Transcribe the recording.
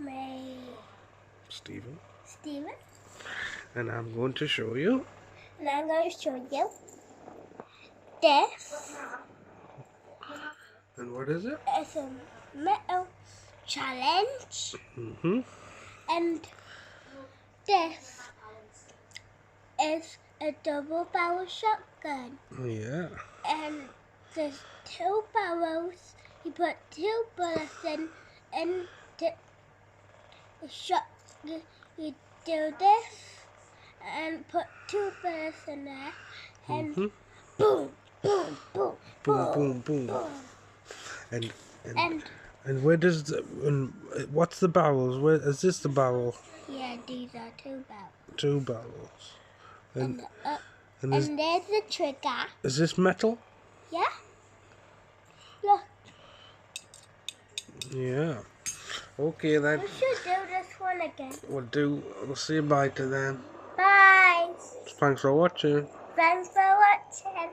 me Stephen. Steven, And I'm going to show you. and I'm going to show you this. And what is it? It's a metal challenge, Mm-hmm. and this is a double barrel shotgun. Yeah. And there's two barrels. You put two bullets in, and the shot. You do this, and put two bullets in there, and Mm-hmm. boom, boom, boom, Boom, boom, boom. boom. And And where does the what's the barrels? Where is this the barrel? yeah, these are two barrels. Two barrels. And And is, and there's the trigger. is this metal? Yeah. Look, Yeah. Okay then. we should do this one again. We'll say bye to them. Bye. Thanks for watching. Thanks for watching.